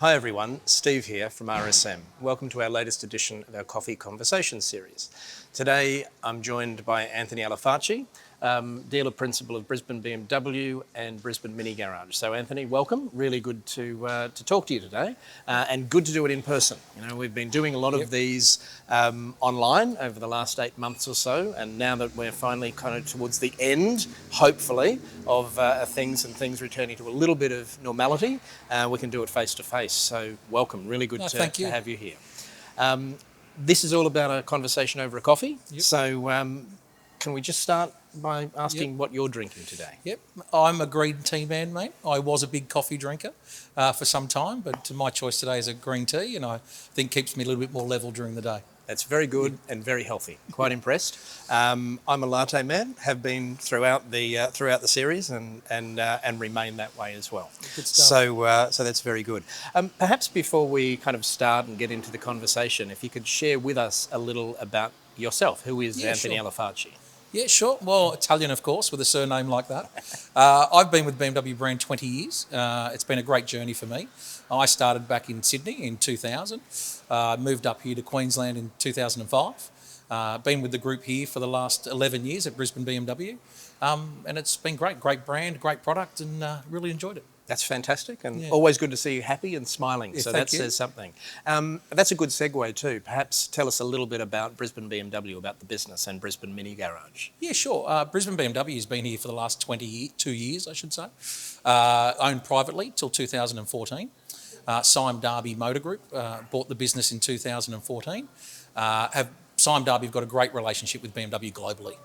Hi everyone, Steve here from RSM. Welcome to our latest edition of our Coffee Conversation series. Today I'm joined by Anthony Alafaci, dealer principal of Brisbane BMW and Brisbane Mini Garage. So Anthony, welcome. Really good to talk to you today, and good to do it in person. You know, we've been doing a lot of these online over the last 8 months or so, and now that we're finally kind of towards the end, hopefully, of things returning to a little bit of normality, we can do it face to face. So welcome. Really good to have you here. This is all about a conversation over a coffee. Yep. So can we just start by asking what you're drinking today? Yep, I'm a green tea man, mate. I was a big coffee drinker for some time, but my choice today is a green tea, and I think keeps me a little bit more level during the day. That's very good and very healthy. Quite impressed. I'm a latte man. Have been throughout the series and remain that way as well. Good stuff. So that's very good. Perhaps before we kind of start and get into the conversation, if you could share with us a little about yourself. Who is Anthony Alafaci? Yeah, sure. Well, Italian, of course, with a surname like that. I've been with BMW brand 20 years. It's been a great journey for me. I started back in Sydney in 2000, moved up here to Queensland in 2005. Been with the group here for the last 11 years at Brisbane BMW. And it's been great brand, great product, and really enjoyed it. That's fantastic, and always good to see you happy and smiling. Yeah, so that says something. That's a good segue too. Perhaps tell us a little bit about Brisbane BMW, about the business, and Brisbane Mini Garage. Yeah, sure. Brisbane BMW has been here for the last 22 years, I should say. Owned privately till 2014. Sime Darby Motor Group bought the business in 2014. Sime Darby have got a great relationship with BMW globally.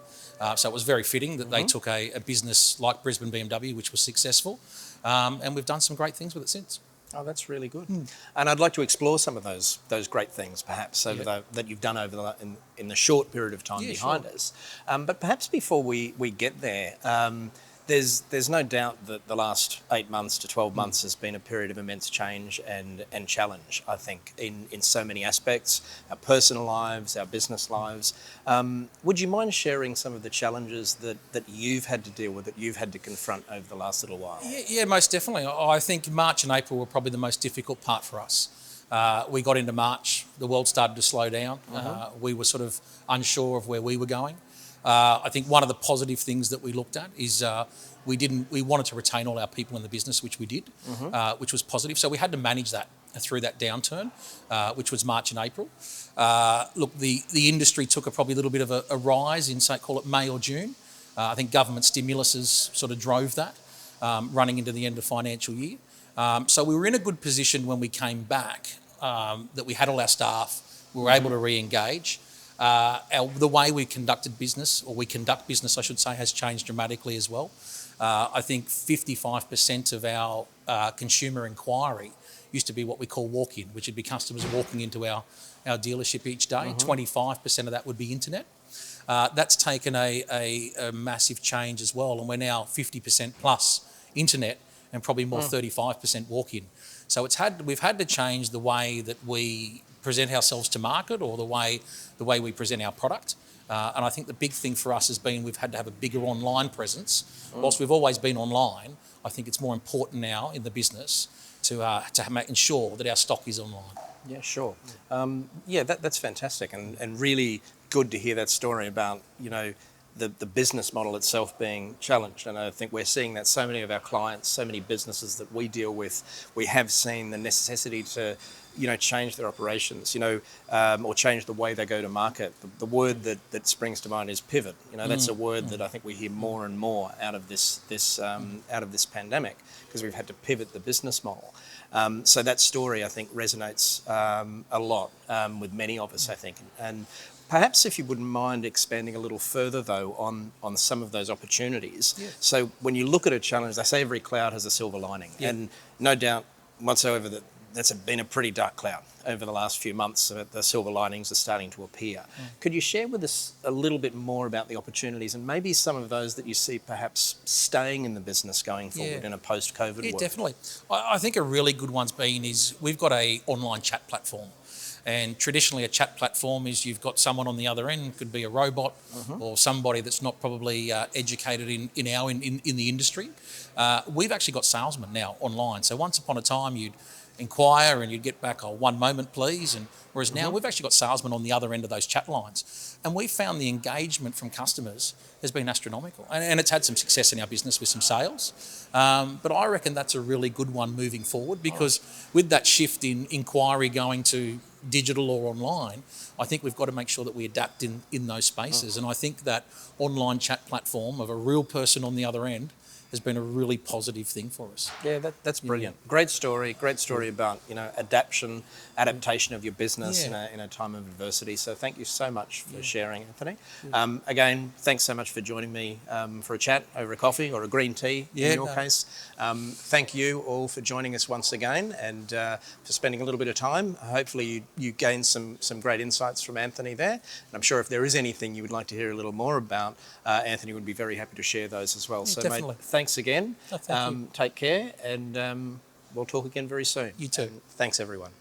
So it was very fitting that they took a business like Brisbane BMW, which was successful, and we've done some great things with it since. Oh, that's really good. And I'd like to explore some of those great things, perhaps, that you've done over in the short period of time behind us. But perhaps before we get there, there's no doubt that the last 8 months to 12 months has been a period of immense change and challenge, I think, in so many aspects, our personal lives, our business lives. Would you mind sharing some of the challenges that you've had to deal with, that you've had to confront over the last little while? Yeah, most definitely. I think March and April were probably the most difficult part for us. We got into March, the world started to slow down. We were sort of unsure of where we were going. I think one of the positive things that we looked at is we wanted to retain all our people in the business, which we did, which was positive. So we had to manage that through that downturn, which was March and April. Look, the industry took probably a little bit of a rise in, say, call it May or June. I think government stimuluses sort of drove that, running into the end of financial year. So we were in a good position when we came back, that we had all our staff, we were able to re-engage. The way we conducted business, or we conduct business, I should say, has changed dramatically as well. I think 55% of our consumer inquiry used to be what we call walk-in, which would be customers walking into our dealership each day. 25% of that would be internet. That's taken a massive change as well, and we're now 50% plus internet and probably more 35% walk-in. So we've had to change the way that we present ourselves to market, or the way we present our product. And I think the big thing for us has been we've had to have a bigger online presence. Whilst we've always been online, I think it's more important now in the business to ensure that our stock is online. Yeah, sure. That's fantastic, and really good to hear that story about, you know, the business model itself being challenged. And I think we're seeing that so many of our clients, so many businesses that we deal with, we have seen the necessity to, you know, change their operations, you know, or change the way they go to market. The word that springs to mind is pivot. You know, that's a word that I think we hear more and more out of this pandemic, because we've had to pivot the business model. So that story, I think, resonates a lot with many of us, I think. And perhaps if you wouldn't mind expanding a little further, though, on some of those opportunities. Yeah. So when you look at a challenge, they say every cloud has a silver lining. Yeah. And no doubt whatsoever that that's been a pretty dark cloud over the last few months. So the silver linings are starting to appear. Could you share with us a little bit more about the opportunities, and maybe some of those that you see perhaps staying in the business going forward in a post-COVID world? Yeah, definitely. I think a really good one's been is we've got a online chat platform. And traditionally a chat platform is you've got someone on the other end, could be a robot or somebody that's not probably educated in the industry. We've actually got salesmen now online. So once upon a time you'd inquire and you'd get back, oh, one moment please. And whereas now we've actually got salesmen on the other end of those chat lines. And we found the engagement from customers has been astronomical. And it's had some success in our business with some sales. But I reckon that's a really good one moving forward, because with that shift in inquiry going to digital or online, I think we've got to make sure that we adapt in those spaces. And I think that online chat platform of a real person on the other end has been a really positive thing for us. Yeah, that's brilliant. Great story about, adaptation of your business in a time of adversity. So thank you so much for sharing, Anthony. Again, thanks so much for joining me for a chat over a coffee or a green tea in your case. Thank you all for joining us once again, and for spending a little bit of time. Hopefully you gained some great insights from Anthony there. And I'm sure if there is anything you would like to hear a little more about, Anthony would be very happy to share those as well. Yeah, so definitely. mate, thanks again. Oh, thank you. Take care, and we'll talk again very soon. You too. And thanks, everyone.